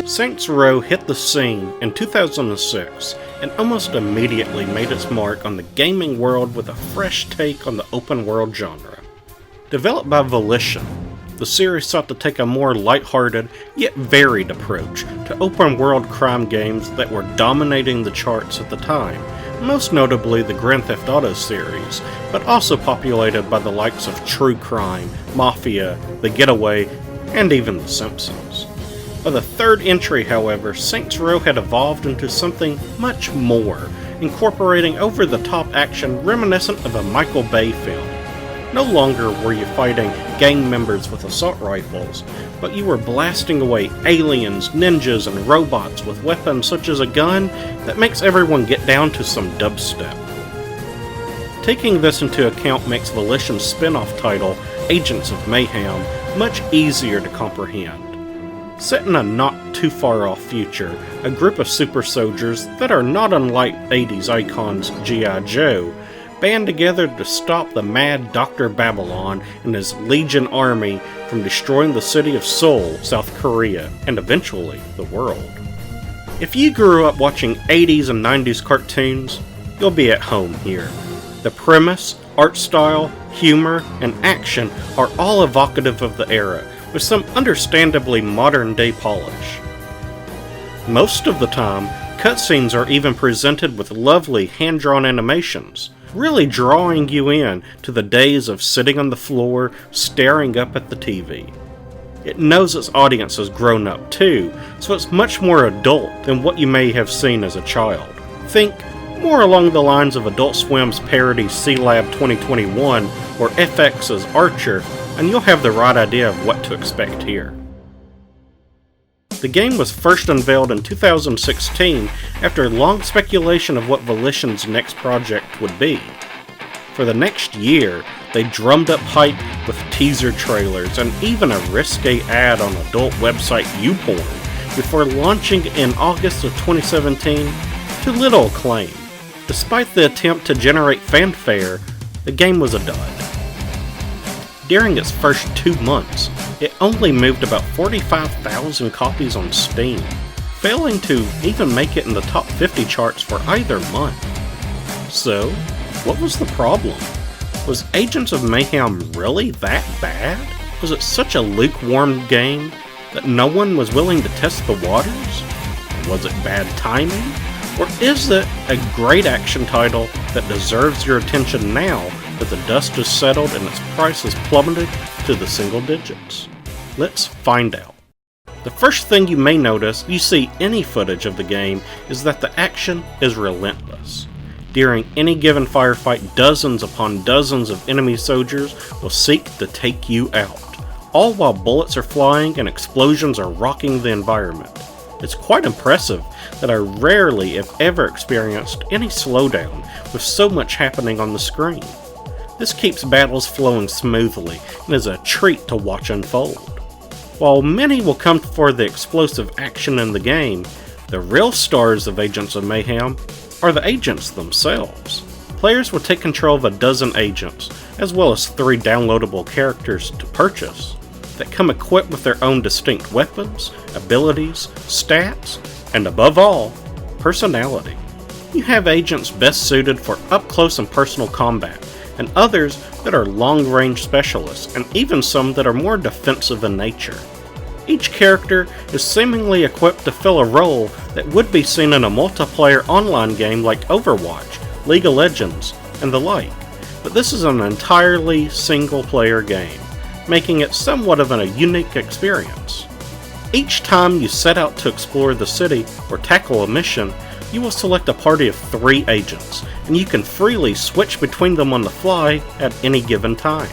Saints Row hit the scene in 2006 and almost immediately made its mark on the gaming world with a fresh take on the open world genre. Developed by Volition, the series sought to take a more lighthearted yet varied approach to open world crime games that were dominating the charts at the time, most notably the Grand Theft Auto series, but also populated by the likes of True Crime, Mafia, The Getaway, and even The Simpsons. By the third entry, however, Saints Row had evolved into something much more, incorporating over-the-top action reminiscent of a Michael Bay film. No longer were you fighting gang members with assault rifles, but you were blasting away aliens, ninjas, and robots with weapons such as a gun that makes everyone get down to some dubstep. Taking this into account makes Volition's spin-off title, Agents of Mayhem, much easier to comprehend. Set in a not too far off future, a group of super soldiers that are not unlike 80s icons G.I. Joe band together to stop the mad Dr. Babylon and his Legion army from destroying the city of Seoul, South Korea, and eventually the world. If you grew up watching 80s and 90s cartoons, you'll be at home here. The premise, art style, humor, and action are all evocative of the era, with some understandably modern-day polish. Most of the time, cutscenes are even presented with lovely hand-drawn animations, really drawing you in to the days of sitting on the floor, staring up at the TV. It knows its audience has grown up too, so it's much more adult than what you may have seen as a child. Think more along the lines of Adult Swim's parody C-Lab 2021 or FX's Archer, and you'll have the right idea of what to expect here. The game was first unveiled in 2016 after long speculation of what Volition's next project would be. For the next year, they drummed up hype with teaser trailers and even a risque ad on adult website YouPorn before launching in August of 2017 to little acclaim. Despite the attempt to generate fanfare, the game was a dud. During its first 2 months, it only moved about 45,000 copies on Steam, failing to even make it in the top 50 charts for either month. So, what was the problem? Was Agents of Mayhem really that bad? Was it such a lukewarm game that no one was willing to test the waters? Was it bad timing? Or is it a great action title that deserves your attention now that the dust has settled and its price has plummeted to the single digits? Let's find out. The first thing you may notice you see any footage of the game is that the action is relentless. During any given firefight, dozens upon dozens of enemy soldiers will seek to take you out, all while bullets are flying and explosions are rocking the environment. It's quite impressive that I rarely, if ever, experienced any slowdown with so much happening on the screen. This keeps battles flowing smoothly and is a treat to watch unfold. While many will come for the explosive action in the game, the real stars of Agents of Mayhem are the agents themselves. Players will take control of a dozen agents, as well as 3 downloadable characters to purchase, that come equipped with their own distinct weapons, abilities, stats, and above all, personality. You have agents best suited for up-close and personal combat, and others that are long-range specialists, and even some that are more defensive in nature. Each character is seemingly equipped to fill a role that would be seen in a multiplayer online game like Overwatch, League of Legends, and the like, but this is an entirely single-player game, making it somewhat of a unique experience. Each time you set out to explore the city or tackle a mission, you will select a party of 3 agents, and you can freely switch between them on the fly at any given time.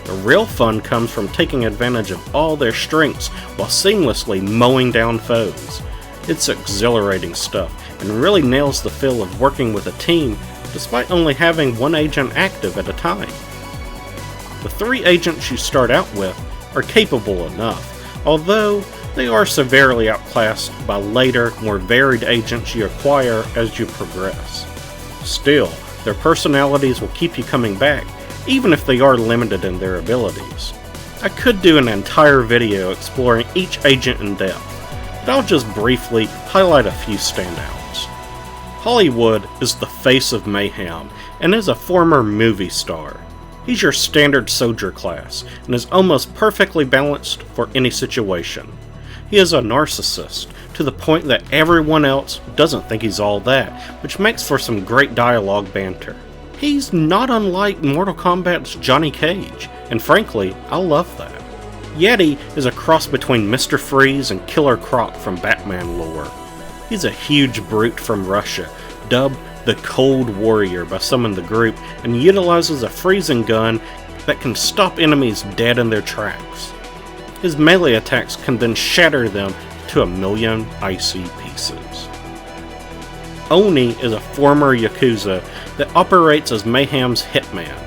The real fun comes from taking advantage of all their strengths while seamlessly mowing down foes. It's exhilarating stuff, and really nails the feel of working with a team despite only having 1 agent active at a time. The 3 agents you start out with are capable enough, although they are severely outclassed by later, more varied agents you acquire as you progress. Still, their personalities will keep you coming back, even if they are limited in their abilities. I could do an entire video exploring each agent in depth, but I'll just briefly highlight a few standouts. Hollywood is the face of Mayhem and is a former movie star. He's your standard soldier class and is almost perfectly balanced for any situation. He is a narcissist, to the point that everyone else doesn't think he's all that, which makes for some great dialogue banter. He's not unlike Mortal Kombat's Johnny Cage, and frankly, I love that. Yeti is a cross between Mr. Freeze and Killer Croc from Batman lore. He's a huge brute from Russia, dubbed the Cold Warrior by some in the group, and utilizes a freezing gun that can stop enemies dead in their tracks. His melee attacks can then shatter them to a million icy pieces. Oni is a former Yakuza that operates as Mayhem's hitman.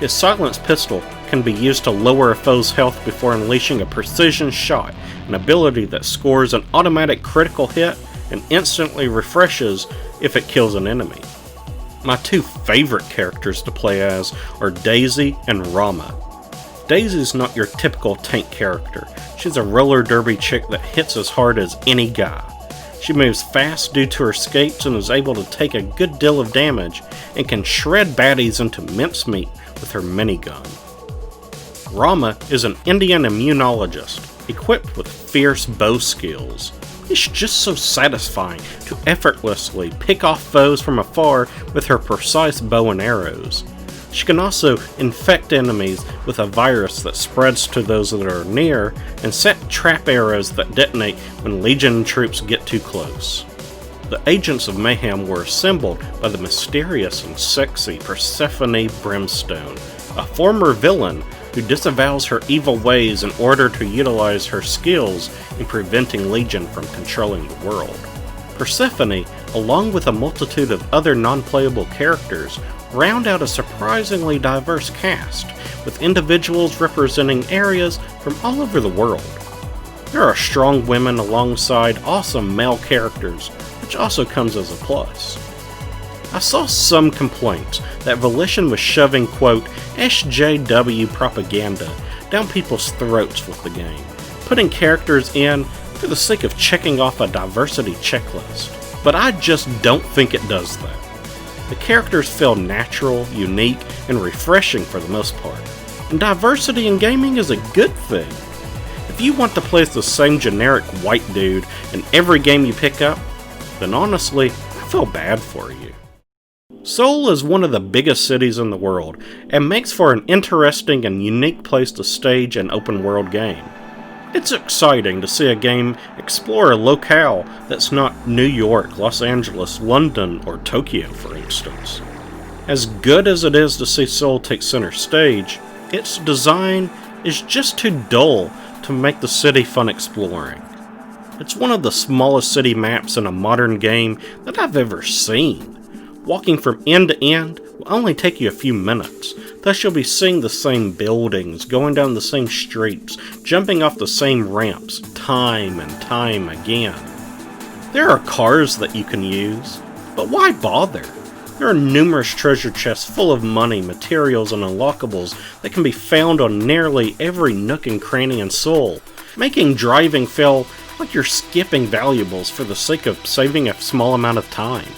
His silenced pistol can be used to lower a foe's health before unleashing a precision shot, an ability that scores an automatic critical hit and instantly refreshes if it kills an enemy. My two favorite characters to play as are Daisy and Rama. Daisy's not your typical tank character. She's a roller derby chick that hits as hard as any guy. She moves fast due to her skates and is able to take a good deal of damage and can shred baddies into mincemeat with her minigun. Rama is an Indian immunologist equipped with fierce bow skills. It's just so satisfying to effortlessly pick off foes from afar with her precise bow and arrows. She can also infect enemies with a virus that spreads to those that are near and set trap arrows that detonate when Legion troops get too close. The Agents of Mayhem were assembled by the mysterious and sexy Persephone Brimstone, a former villain who disavows her evil ways in order to utilize her skills in preventing Legion from controlling the world. Persephone, along with a multitude of other non-playable characters, round out a surprisingly diverse cast, with individuals representing areas from all over the world. There are strong women alongside awesome male characters, which also comes as a plus. I saw some complaints that Volition was shoving, quote, SJW propaganda down people's throats with the game, putting characters in for the sake of checking off a diversity checklist. But I just don't think it does that. The characters feel natural, unique, and refreshing for the most part, and diversity in gaming is a good thing. If you want to play as the same generic white dude in every game you pick up, then honestly, I feel bad for you. Seoul is one of the biggest cities in the world, and makes for an interesting and unique place to stage an open-world game. It's exciting to see a game explore a locale that's not New York, Los Angeles, London, or Tokyo, for instance. As good as it is to see Seoul take center stage, its design is just too dull to make the city fun exploring. It's one of the smallest city maps in a modern game that I've ever seen. Walking from end to end will only take you a few minutes, thus you'll be seeing the same buildings, going down the same streets, jumping off the same ramps, time and time again. There are cars that you can use, but why bother? There are numerous treasure chests full of money, materials, and unlockables that can be found on nearly every nook and cranny in Seoul, making driving feel like you're skipping valuables for the sake of saving a small amount of time.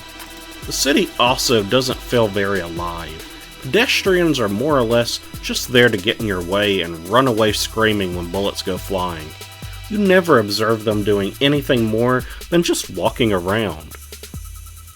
The city also doesn't feel very alive. Pedestrians are more or less just there to get in your way and run away screaming when bullets go flying. You never observe them doing anything more than just walking around.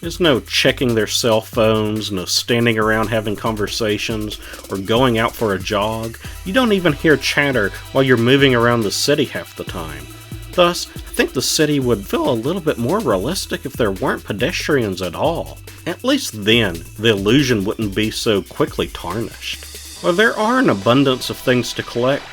There's no checking their cell phones, no standing around having conversations, or going out for a jog. You don't even hear chatter while you're moving around the city half the time. Thus, I think the city would feel a little bit more realistic if there weren't pedestrians at all. At least then, the illusion wouldn't be so quickly tarnished. While there are an abundance of things to collect,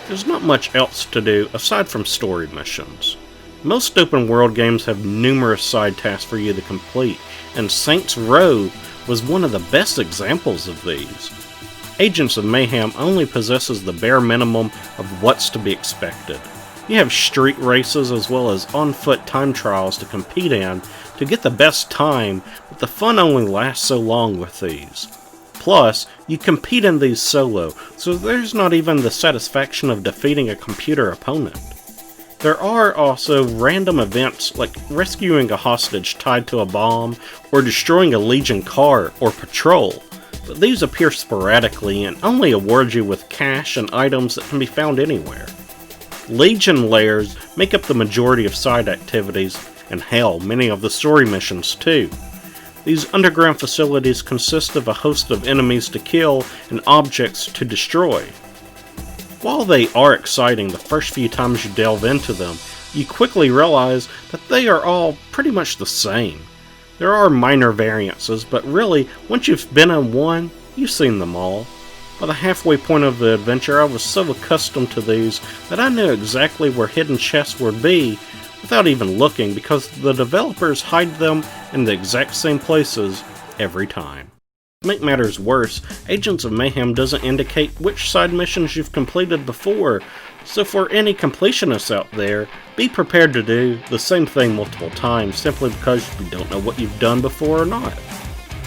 there's not much else to do aside from story missions. Most open world games have numerous side tasks for you to complete, and Saints Row was one of the best examples of these. Agents of Mayhem only possesses the bare minimum of what's to be expected. You have street races as well as on-foot time trials to compete in to get the best time, but the fun only lasts so long with these. Plus, you compete in these solo, so there's not even the satisfaction of defeating a computer opponent. There are also random events like rescuing a hostage tied to a bomb or destroying a Legion car or patrol, but these appear sporadically and only award you with cash and items that can be found anywhere. Legion lairs make up the majority of side activities, and hell, many of the story missions too. These underground facilities consist of a host of enemies to kill and objects to destroy. While they are exciting the first few times you delve into them, you quickly realize that they are all pretty much the same. There are minor variances, but really, once you've been in one, you've seen them all. By the halfway point of the adventure, I was so accustomed to these that I knew exactly where hidden chests would be without even looking, because the developers hide them in the exact same places every time. To make matters worse, Agents of Mayhem doesn't indicate which side missions you've completed before, so for any completionists out there, be prepared to do the same thing multiple times simply because you don't know what you've done before or not.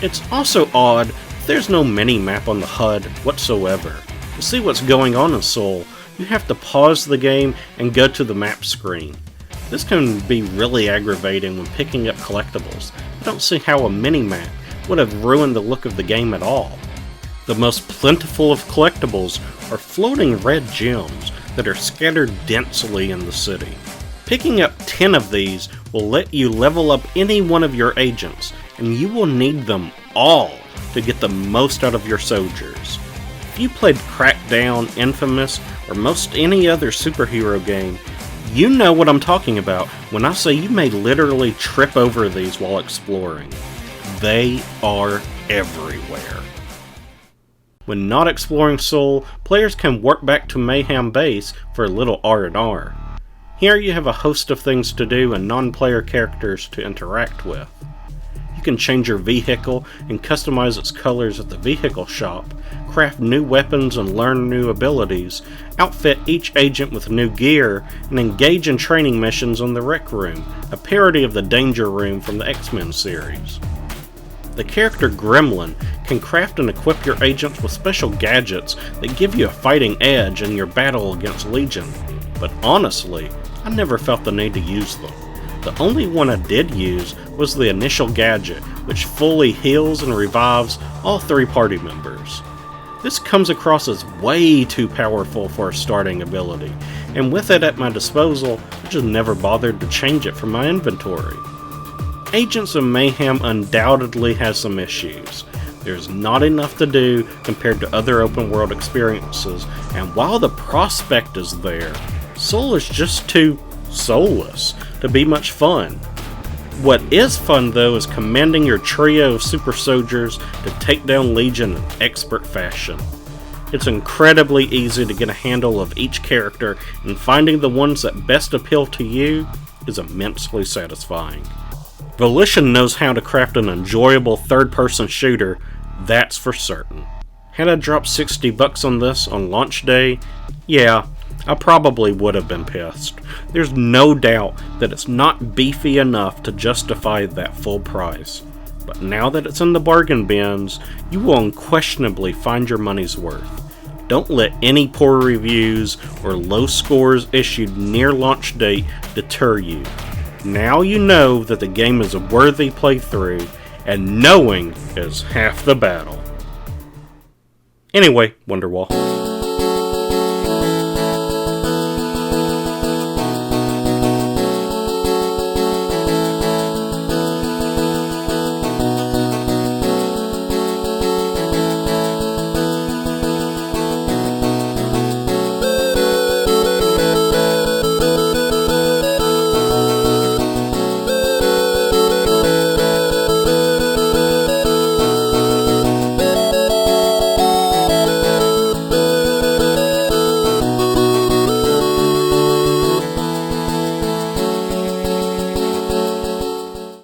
It's also odd that there's no mini-map on the HUD whatsoever. To see what's going on in Soul, you have to pause the game and go to the map screen. This can be really aggravating when picking up collectibles. I don't see how a mini-map would have ruined the look of the game at all. The most plentiful of collectibles are floating red gems that are scattered densely in the city. Picking up 10 of these will let you level up any one of your agents, and you will need them all to get the most out of your soldiers. If you played Crackdown, Infamous, or most any other superhero game, you know what I'm talking about when I say you may literally trip over these while exploring. They are everywhere. When not exploring Soul, players can warp back to Mayhem Base for a little R&R. Here you have a host of things to do and non-player characters to interact with. You can change your vehicle and customize its colors at the vehicle shop, craft new weapons and learn new abilities, outfit each agent with new gear, and engage in training missions on the Rec Room, a parody of the Danger Room from the X-Men series. The character Gremlin can craft and equip your agents with special gadgets that give you a fighting edge in your battle against Legion, but honestly, I never felt the need to use them. The only one I did use was the initial gadget, which fully heals and revives all 3 party members. This comes across as way too powerful for a starting ability, and with it at my disposal, I just never bothered to change it from my inventory. Agents of Mayhem undoubtedly has some issues. There's not enough to do compared to other open world experiences, and while the prospect is there, Soul is just too soulless to be much fun. What is fun though is commanding your trio of super soldiers to take down Legion in expert fashion. It's incredibly easy to get a handle of each character, and finding the ones that best appeal to you is immensely satisfying. Volition knows how to craft an enjoyable third-person shooter, that's for certain. Had I dropped $60 on this on launch day, yeah, I probably would have been pissed. There's no doubt that it's not beefy enough to justify that full price. But now that it's in the bargain bins, you will unquestionably find your money's worth. Don't let any poor reviews or low scores issued near launch date deter you. Now you know that the game is a worthy playthrough, and knowing is half the battle. Anyway, Wonderwall.